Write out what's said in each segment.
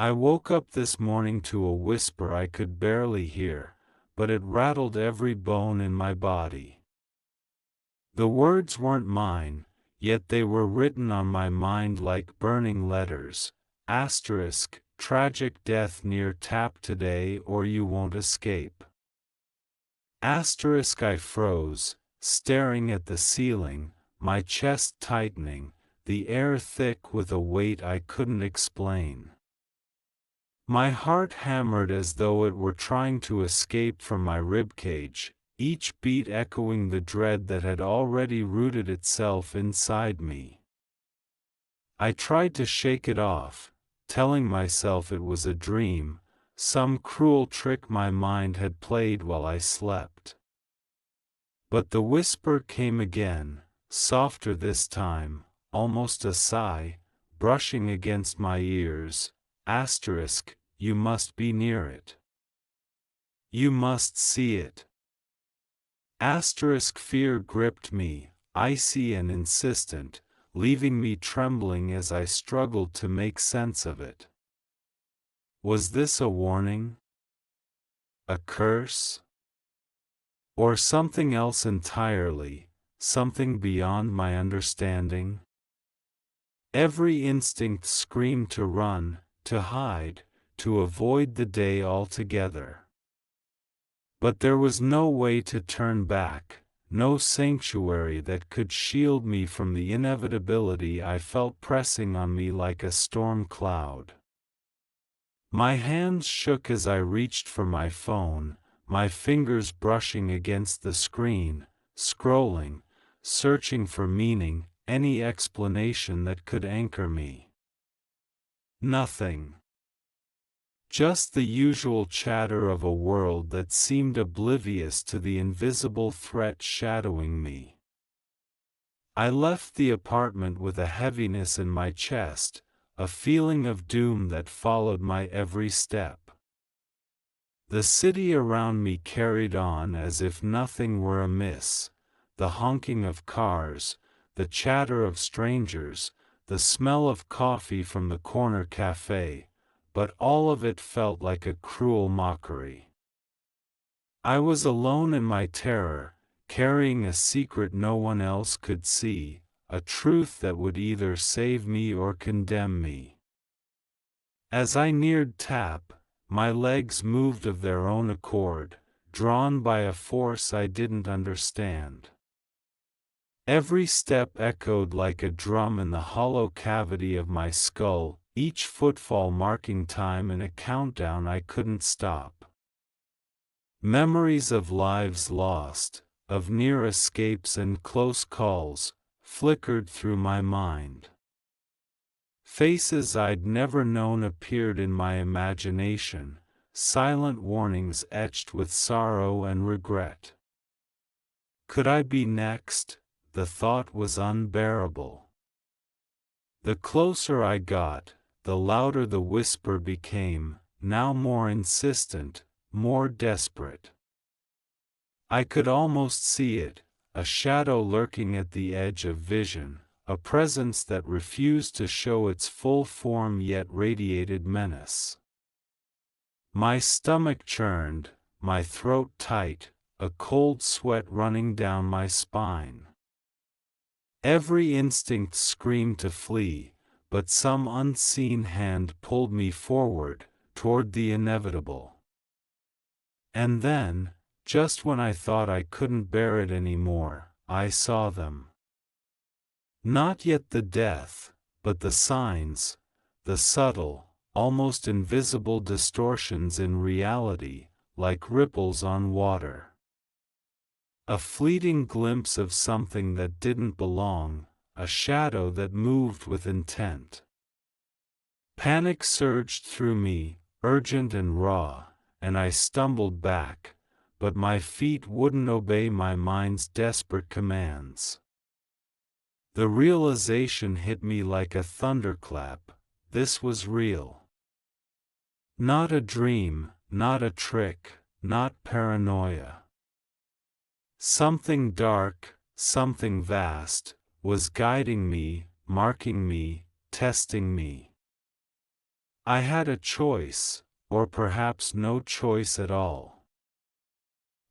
I woke up this morning to a whisper I could barely hear, but it rattled every bone in my body. The words weren't mine, yet they were written on my mind like burning letters. Asterisk, tragic death near tap today or you won't escape. Asterisk, I froze, staring at the ceiling, my chest tightening, the air thick with a weight I couldn't explain. My heart hammered as though it were trying to escape from my ribcage, each beat echoing the dread that had already rooted itself inside me. I tried to shake it off, telling myself it was a dream, some cruel trick my mind had played while I slept. But the whisper came again, softer this time, almost a sigh, brushing against my ears. Asterisk, you must be near it. You must see it. Asterisk, fear gripped me, icy and insistent, leaving me trembling as I struggled to make sense of it. Was this a warning? A curse? Or something else entirely, something beyond my understanding? Every instinct screamed to run, to hide, to avoid the day altogether. But there was no way to turn back, no sanctuary that could shield me from the inevitability I felt pressing on me like a storm cloud. My hands shook as I reached for my phone, my fingers brushing against the screen, scrolling, searching for meaning, any explanation that could anchor me. Nothing. Just the usual chatter of a world that seemed oblivious to the invisible threat shadowing me. I left the apartment with a heaviness in my chest, a feeling of doom that followed my every step. The city around me carried on as if nothing were amiss, the honking of cars, the chatter of strangers, the smell of coffee from the corner cafe, but all of it felt like a cruel mockery. I was alone in my terror, carrying a secret no one else could see, a truth that would either save me or condemn me. As I neared tap, my legs moved of their own accord, drawn by a force I didn't understand. Every step echoed like a drum in the hollow cavity of my skull, each footfall marking time in a countdown I couldn't stop. Memories of lives lost, of near escapes and close calls, flickered through my mind. Faces I'd never known appeared in my imagination, silent warnings etched with sorrow and regret. Could I be next? The thought was unbearable. The closer I got, the louder the whisper became, now more insistent, more desperate. I could almost see it, a shadow lurking at the edge of vision, a presence that refused to show its full form yet radiated menace. My stomach churned, my throat tight, a cold sweat running down my spine. Every instinct screamed to flee, but some unseen hand pulled me forward, toward the inevitable. And then, just when I thought I couldn't bear it anymore, I saw them. Not yet the death, but the signs, the subtle, almost invisible distortions in reality, like ripples on water. A fleeting glimpse of something that didn't belong, a shadow that moved with intent. Panic surged through me, urgent and raw, and I stumbled back, but my feet wouldn't obey my mind's desperate commands. The realization hit me like a thunderclap, this was real. Not a dream, not a trick, not paranoia. Something dark, something vast, was guiding me, marking me, testing me. I had a choice, or perhaps no choice at all.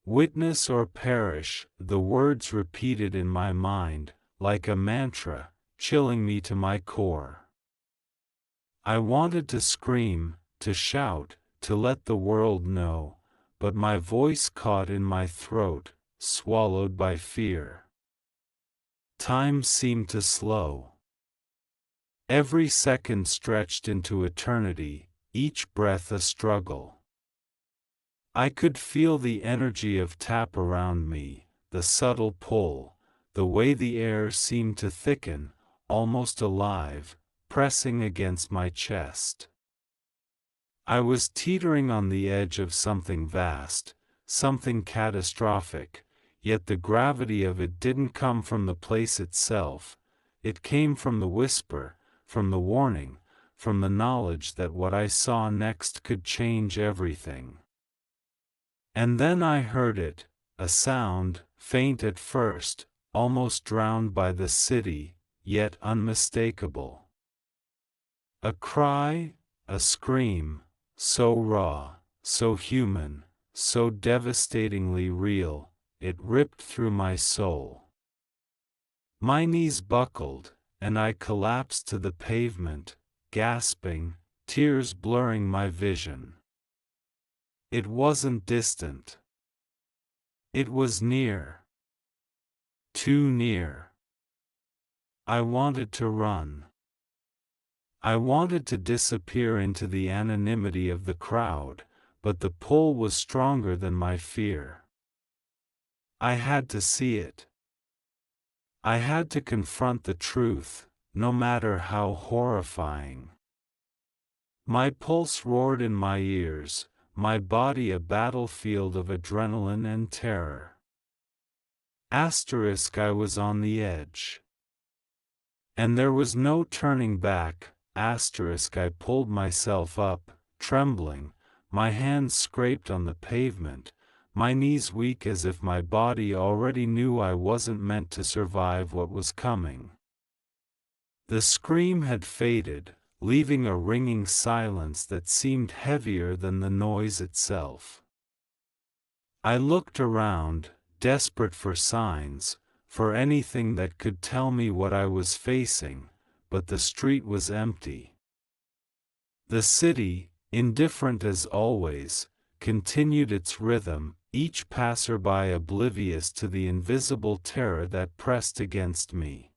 Witness or perish, the words repeated in my mind, like a mantra, chilling me to my core. I wanted to scream, to shout, to let the world know, but my voice caught in my throat, swallowed by fear. Time seemed to slow. Every second stretched into eternity, each breath a struggle. I could feel the energy of tap around me, the subtle pull, the way the air seemed to thicken, almost alive, pressing against my chest. I was teetering on the edge of something vast, something catastrophic, yet the gravity of it didn't come from the place itself, it came from the whisper, from the warning, from the knowledge that what I saw next could change everything. And then I heard it, a sound, faint at first, almost drowned by the city, yet unmistakable. A cry, a scream, so raw, so human, so devastatingly real, it ripped through my soul. My knees buckled, and I collapsed to the pavement, gasping, tears blurring my vision. It wasn't distant. It was near. Too near. I wanted to run. I wanted to disappear into the anonymity of the crowd, but the pull was stronger than my fear. I had to see it. I had to confront the truth, no matter how horrifying. My pulse roared in my ears, my body a battlefield of adrenaline and terror. I was on the edge. And there was no turning back. I pulled myself up, trembling, my hands scraped on the pavement, my knees weak as if my body already knew I wasn't meant to survive what was coming. The scream had faded, leaving a ringing silence that seemed heavier than the noise itself. I looked around, desperate for signs, for anything that could tell me what I was facing, but the street was empty. The city, indifferent as always, continued its rhythm, each passerby oblivious to the invisible terror that pressed against me.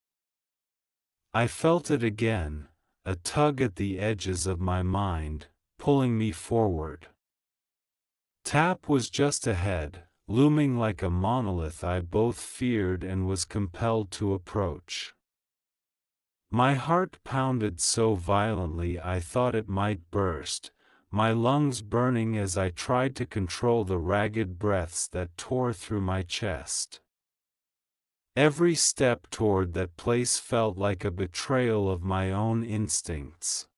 I felt it again, a tug at the edges of my mind, pulling me forward. Tap was just ahead, looming like a monolith I both feared and was compelled to approach. My heart pounded so violently I thought it might burst, my lungs burning as I tried to control the ragged breaths that tore through my chest. Every step toward that place felt like a betrayal of my own instincts.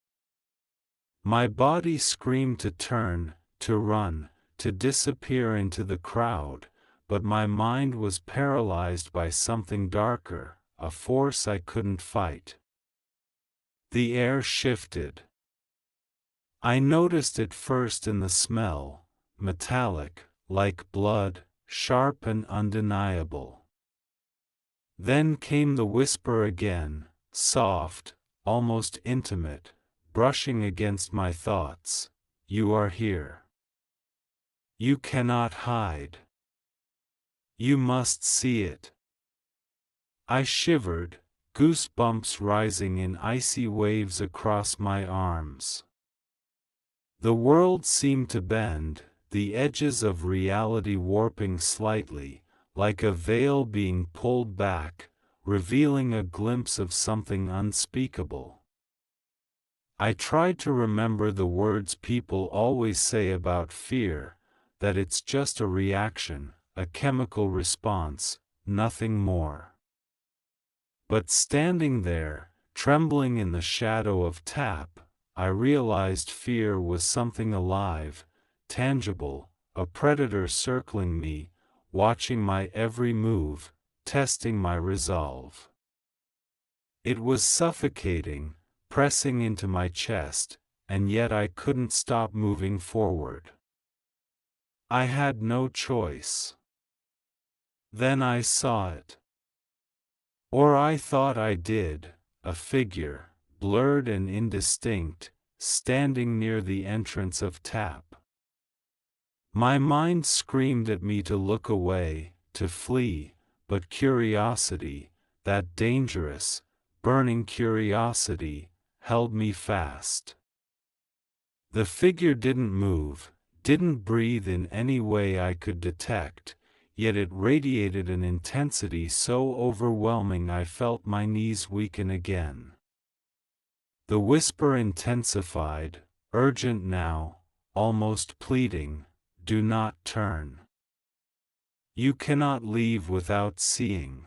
My body screamed to turn, to run, to disappear into the crowd, but my mind was paralyzed by something darker, a force I couldn't fight. The air shifted. I noticed it first in the smell, metallic, like blood, sharp and undeniable. Then came the whisper again, soft, almost intimate, brushing against my thoughts. You are here. You cannot hide. You must see it. I shivered, goosebumps rising in icy waves across my arms. The world seemed to bend, the edges of reality warping slightly, like a veil being pulled back, revealing a glimpse of something unspeakable. I tried to remember the words people always say about fear, that it's just a reaction, a chemical response, nothing more. But standing there, trembling in the shadow of Tap, I realized fear was something alive, tangible, a predator circling me, watching my every move, testing my resolve. It was suffocating, pressing into my chest, and yet I couldn't stop moving forward. I had no choice. Then I saw it. Or I thought I did, a figure, blurred and indistinct, standing near the entrance of Tap. My mind screamed at me to look away, to flee, but curiosity, that dangerous, burning curiosity, held me fast. The figure didn't move, didn't breathe in any way I could detect, yet it radiated an intensity so overwhelming I felt my knees weaken again. The whisper intensified, urgent now, almost pleading, "Do not turn. You cannot leave without seeing."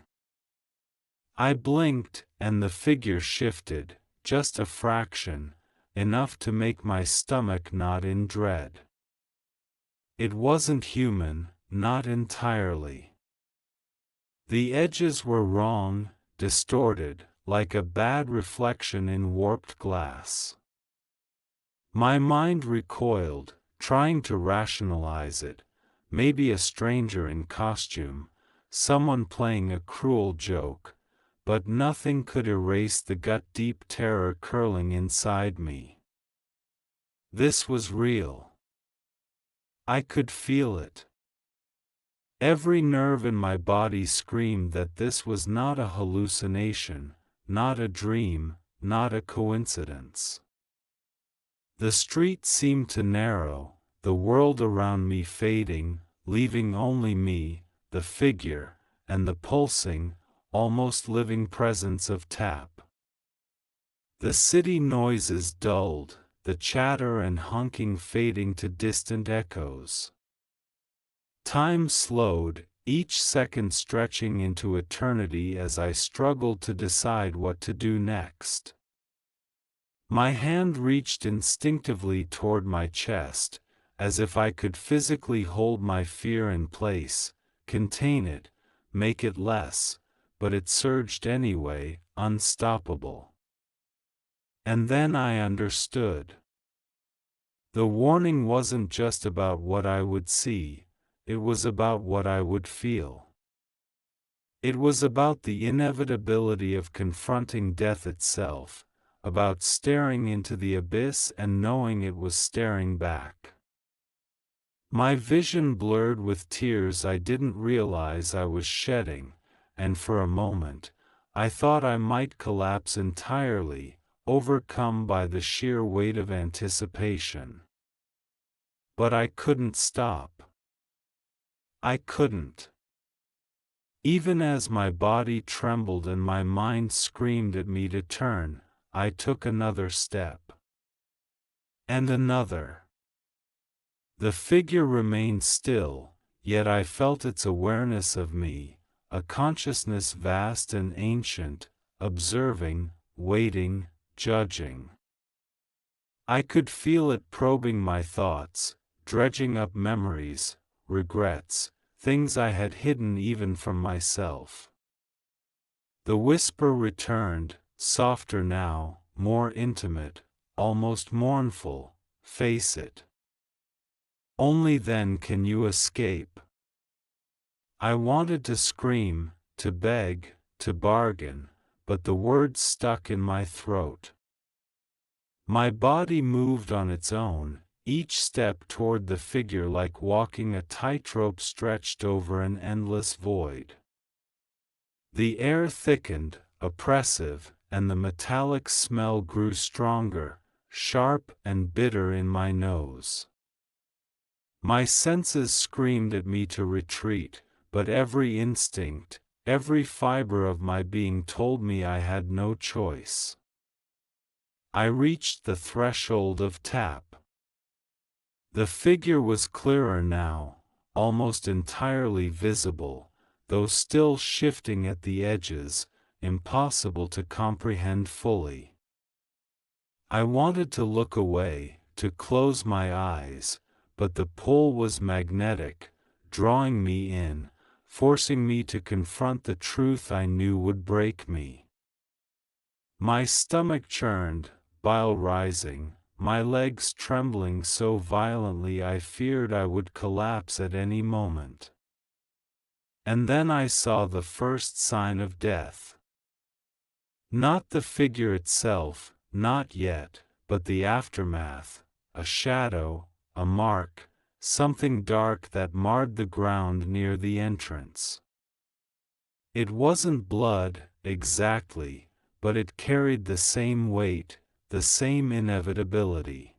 I blinked, and the figure shifted, just a fraction, enough to make my stomach knot in dread. It wasn't human, not entirely. The edges were wrong, distorted, like a bad reflection in warped glass. My mind recoiled, trying to rationalize it, maybe a stranger in costume, someone playing a cruel joke, but nothing could erase the gut-deep terror curling inside me. This was real. I could feel it. Every nerve in my body screamed that this was not a hallucination, not a dream, not a coincidence. The street seemed to narrow, the world around me fading, leaving only me, the figure, and the pulsing, almost living presence of Tap. The city noises dulled, the chatter and honking fading to distant echoes. Time slowed, each second stretching into eternity as I struggled to decide what to do next. My hand reached instinctively toward my chest, as if I could physically hold my fear in place, contain it, make it less, but it surged anyway, unstoppable. And then I understood. The warning wasn't just about what I would see, it was about what I would feel. It was about the inevitability of confronting death itself, about staring into the abyss and knowing it was staring back. My vision blurred with tears I didn't realize I was shedding, and for a moment, I thought I might collapse entirely, overcome by the sheer weight of anticipation. But I couldn't stop. I couldn't. Even as my body trembled and my mind screamed at me to turn, I took another step. And another. The figure remained still, yet I felt its awareness of me, a consciousness vast and ancient, observing, waiting, judging. I could feel it probing my thoughts, dredging up memories, regrets, things I had hidden even from myself. The whisper returned, softer now, more intimate, almost mournful, "Face it. Only then can you escape." I wanted to scream, to beg, to bargain, but the words stuck in my throat. My body moved on its own, each step toward the figure like walking a tightrope stretched over an endless void. The air thickened, oppressive, and the metallic smell grew stronger, sharp and bitter in my nose. My senses screamed at me to retreat, but every instinct, every fiber of my being told me I had no choice. I reached the threshold of Tap. The figure was clearer now, almost entirely visible, though still shifting at the edges, impossible to comprehend fully. I wanted to look away, to close my eyes, but the pull was magnetic, drawing me in, forcing me to confront the truth I knew would break me. My stomach churned, bile rising, my legs trembling so violently I feared I would collapse at any moment. And then I saw the first sign of death. Not the figure itself, not yet, but the aftermath, a shadow, a mark, something dark that marred the ground near the entrance. It wasn't blood, exactly, but it carried the same weight, the same inevitability.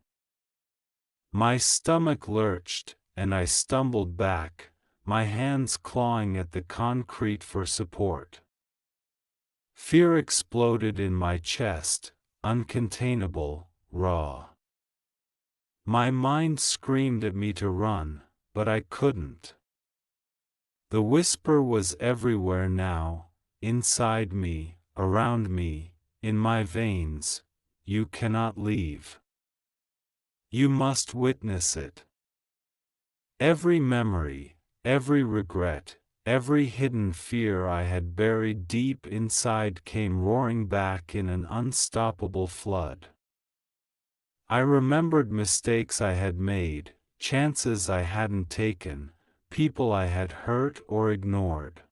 My stomach lurched, and I stumbled back, my hands clawing at the concrete for support. Fear exploded in my chest, uncontainable, raw. My mind screamed at me to run, but I couldn't. The whisper was everywhere now, inside me, around me, in my veins. You cannot leave. You must witness it. Every memory, every regret, every hidden fear I had buried deep inside came roaring back in an unstoppable flood. I remembered mistakes I had made, chances I hadn't taken, people I had hurt or ignored.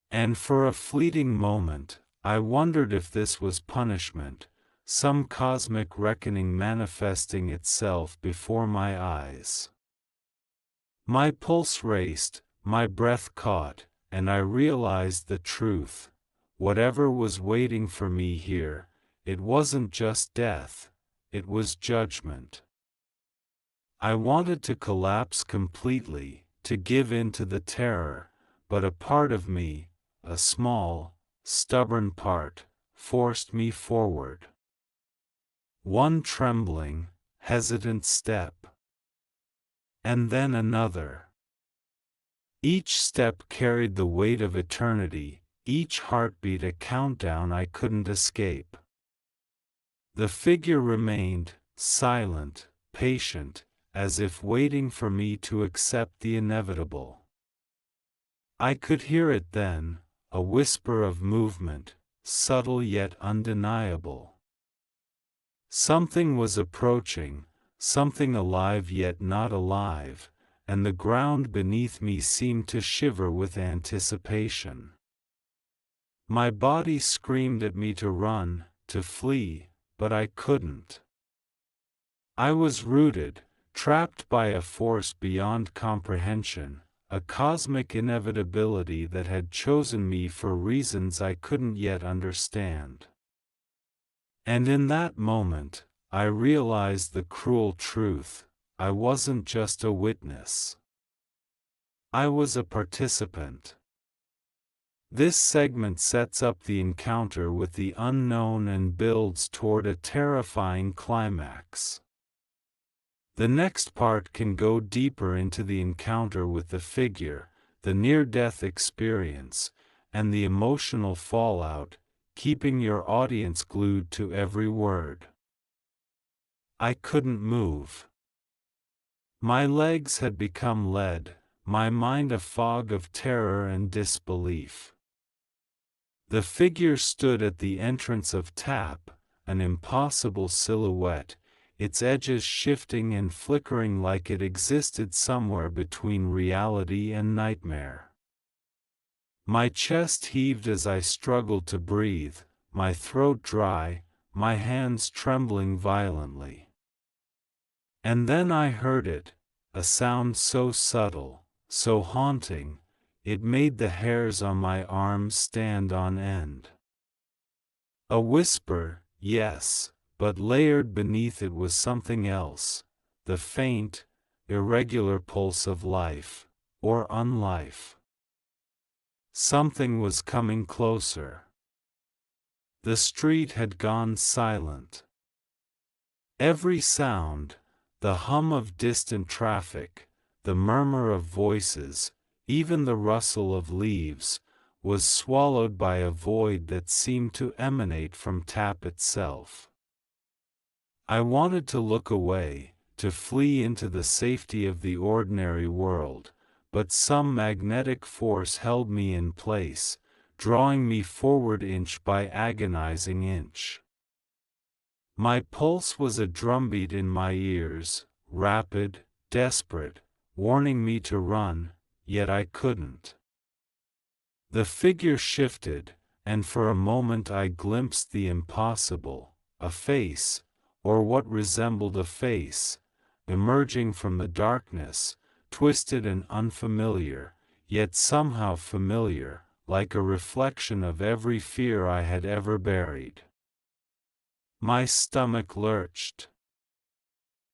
And for a fleeting moment, I wondered if this was punishment, some cosmic reckoning manifesting itself before my eyes. My pulse raced, my breath caught, and I realized the truth. Whatever was waiting for me here, it wasn't just death, it was judgment. I wanted to collapse completely, to give in to the terror, but a part of me, a small, stubborn part, forced me forward. One trembling, hesitant step. And then another. Each step carried the weight of eternity, each heartbeat a countdown I couldn't escape. The figure remained, silent, patient, as if waiting for me to accept the inevitable. I could hear it then, a whisper of movement, subtle yet undeniable. Something was approaching, something alive yet not alive, and the ground beneath me seemed to shiver with anticipation. My body screamed at me to run, to flee, but I couldn't. I was rooted, trapped by a force beyond comprehension, a cosmic inevitability that had chosen me for reasons I couldn't yet understand. And in that moment, I realized the cruel truth: I wasn't just a witness. I was a participant. This segment sets up the encounter with the unknown and builds toward a terrifying climax. The next part can go deeper into the encounter with the figure, the near-death experience, and the emotional fallout, keeping your audience glued to every word. I couldn't move. My legs had become lead, my mind a fog of terror and disbelief. The figure stood at the entrance of Tap, an impossible silhouette, its edges shifting and flickering like it existed somewhere between reality and nightmare. My chest heaved as I struggled to breathe, my throat dry, my hands trembling violently. And then I heard it, a sound so subtle, so haunting, it made the hairs on my arms stand on end. A whisper, yes, but layered beneath it was something else, the faint, irregular pulse of life, or unlife. Something was coming closer. The street had gone silent. Every sound, the hum of distant traffic, the murmur of voices, even the rustle of leaves, was swallowed by a void that seemed to emanate from Tap itself. I wanted to look away, to flee into the safety of the ordinary world, but some magnetic force held me in place, drawing me forward inch by agonizing inch. My pulse was a drumbeat in my ears, rapid, desperate, warning me to run, yet I couldn't. The figure shifted, and for a moment I glimpsed the impossible, a face, or what resembled a face, emerging from the darkness, twisted and unfamiliar, yet somehow familiar, like a reflection of every fear I had ever buried. My stomach lurched.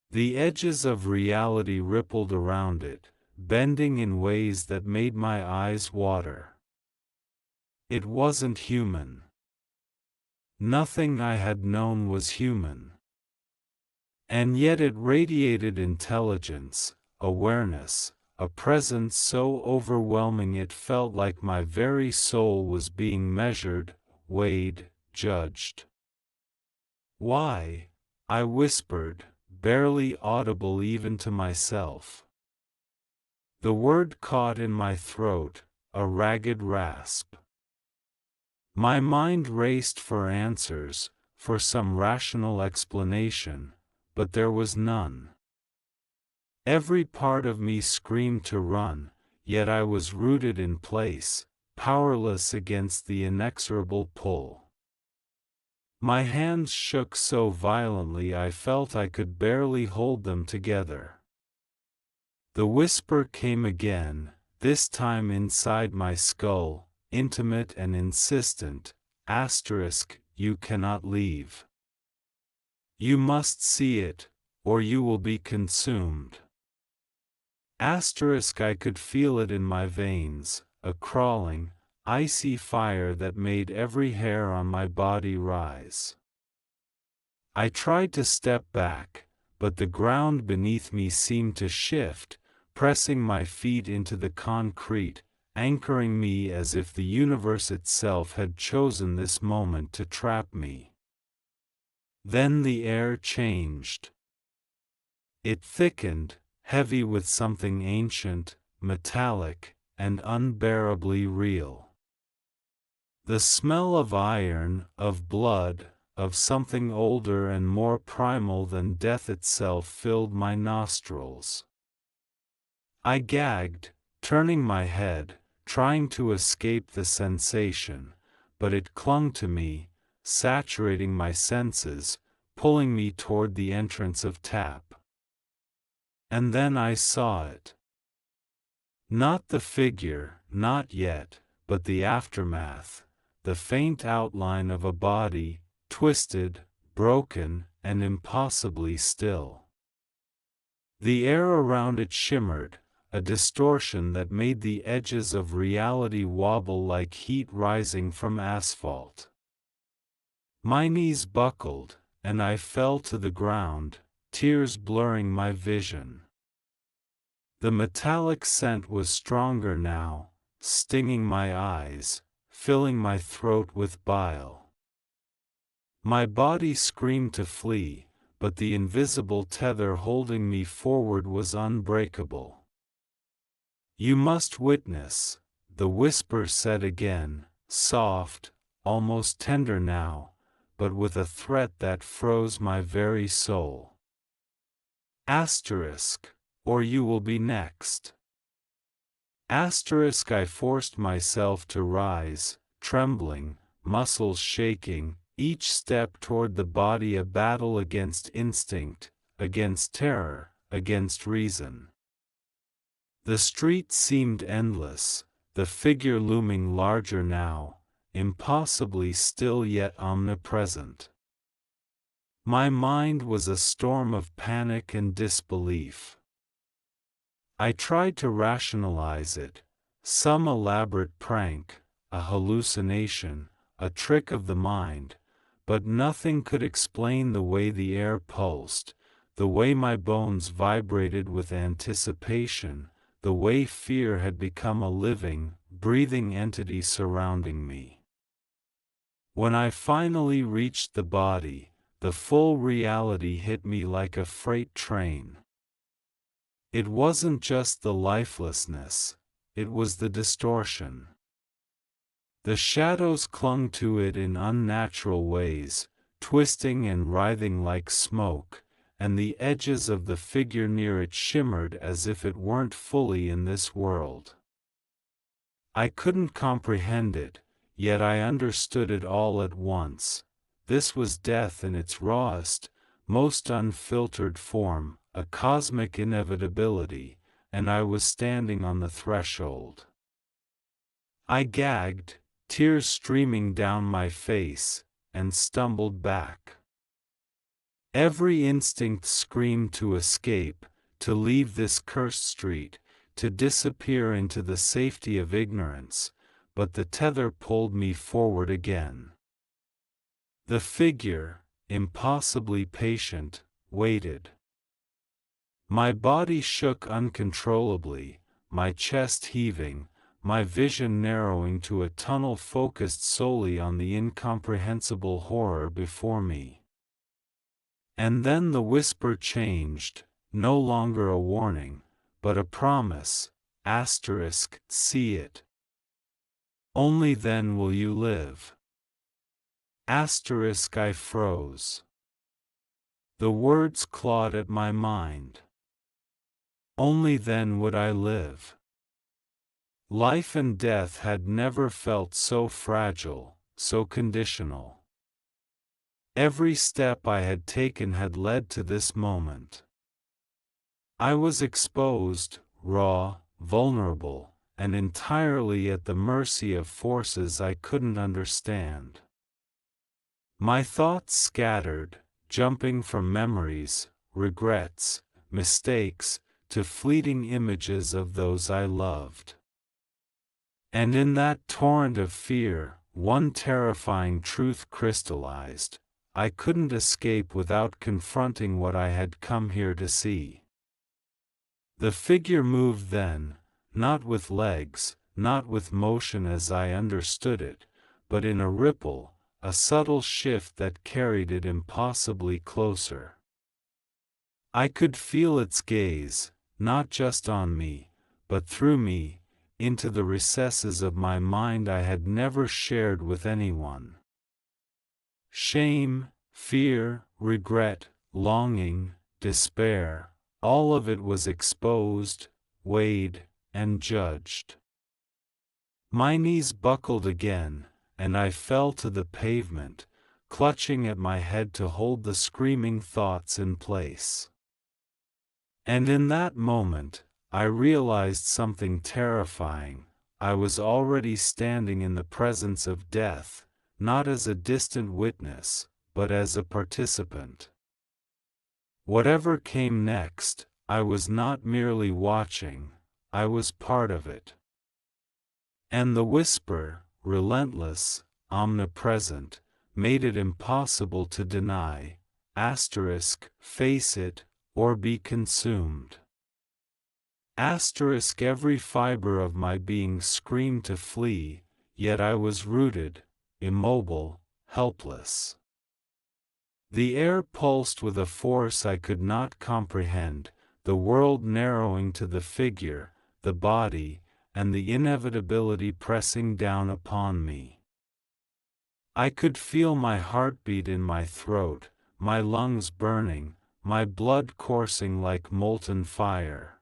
The edges of reality rippled around it, bending in ways that made my eyes water. It wasn't human. Nothing I had known was human. And yet it radiated intelligence, awareness, a presence so overwhelming it felt like my very soul was being measured, weighed, judged. "Why?" I whispered, barely audible even to myself. The word caught in my throat, a ragged rasp. My mind raced for answers, for some rational explanation, but there was none. Every part of me screamed to run, yet I was rooted in place, powerless against the inexorable pull. My hands shook so violently I felt I could barely hold them together. The whisper came again, this time inside my skull, intimate and insistent, "You cannot leave. You must see it, or you will be consumed." I could feel it in my veins, a crawling, icy fire that made every hair on my body rise. I tried to step back, but the ground beneath me seemed to shift, pressing my feet into the concrete, anchoring me as if the universe itself had chosen this moment to trap me. Then the air changed. It thickened, heavy with something ancient, metallic, and unbearably real. The smell of iron, of blood, of something older and more primal than death itself filled my nostrils. I gagged, turning my head, trying to escape the sensation, but it clung to me, saturating my senses, pulling me toward the entrance of tap. And then I saw it. Not the figure, not yet, but the aftermath, the faint outline of a body, twisted, broken, and impossibly still. The air around it shimmered, a distortion that made the edges of reality wobble like heat rising from asphalt. My knees buckled, and I fell to the ground, tears blurring my vision. The metallic scent was stronger now, stinging my eyes, filling my throat with bile. My body screamed to flee, but the invisible tether holding me forward was unbreakable. "You must witness," the whisper said again, soft, almost tender now, but with a threat that froze my very soul. Or you will be next. I forced myself to rise, trembling, muscles shaking, each step toward the body a battle against instinct, against terror, against reason. The street seemed endless, the figure looming larger now, impossibly still yet omnipresent. My mind was a storm of panic and disbelief. I tried to rationalize it, some elaborate prank, a hallucination, a trick of the mind, but nothing could explain the way the air pulsed, the way my bones vibrated with anticipation, the way fear had become a living, breathing entity surrounding me. When I finally reached the body, the full reality hit me like a freight train. It wasn't just the lifelessness, it was the distortion. The shadows clung to it in unnatural ways, twisting and writhing like smoke, and the edges of the figure near it shimmered as if it weren't fully in this world. I couldn't comprehend it, yet I understood it all at once. This was death in its rawest, most unfiltered form, a cosmic inevitability, and I was standing on the threshold. I gagged, tears streaming down my face, and stumbled back. Every instinct screamed to escape, to leave this cursed street, to disappear into the safety of ignorance, but the tether pulled me forward again. The figure, impossibly patient, waited. My body shook uncontrollably, my chest heaving, my vision narrowing to a tunnel focused solely on the incomprehensible horror before me. And then the whisper changed, no longer a warning, but a promise, see it. Only then will you live. I froze. The words clawed at my mind. Only then would I live. Life and death had never felt so fragile, so conditional. Every step I had taken had led to this moment. I was exposed, raw, vulnerable, and entirely at the mercy of forces I couldn't understand. My thoughts scattered, jumping from memories, regrets, mistakes, to fleeting images of those I loved. And in that torrent of fear, one terrifying truth crystallized: I couldn't escape without confronting what I had come here to see. The figure moved then, not with legs, not with motion as I understood it, but in a ripple, a subtle shift that carried it impossibly closer. I could feel its gaze, not just on me, but through me, into the recesses of my mind I had never shared with anyone. Shame, fear, regret, longing, despair, all of it was exposed, weighed, and judged. My knees buckled again, and I fell to the pavement, clutching at my head to hold the screaming thoughts in place. And in that moment, I realized something terrifying. I was already standing in the presence of death, not as a distant witness, but as a participant. Whatever came next, I was not merely watching, I was part of it. And the whisper, relentless, omnipresent, made it impossible to deny, face it, or be consumed. Every fiber of my being screamed to flee, yet I was rooted, immobile, helpless. The air pulsed with a force I could not comprehend, the world narrowing to the figure, the body, and the inevitability pressing down upon me. I could feel my heartbeat in my throat, my lungs burning, my blood coursing like molten fire.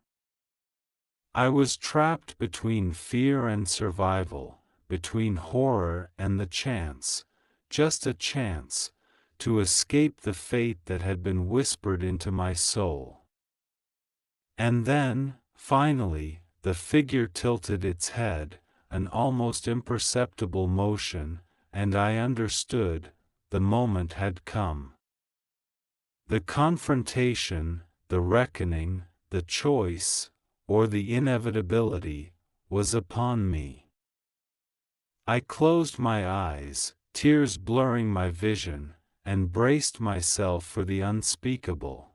I was trapped between fear and survival, between horror and the chance, just a chance, to escape the fate that had been whispered into my soul. And then, finally, the figure tilted its head, an almost imperceptible motion, and I understood, the moment had come. The confrontation, the reckoning, the choice, or the inevitability, was upon me. I closed my eyes, tears blurring my vision, and braced myself for the unspeakable.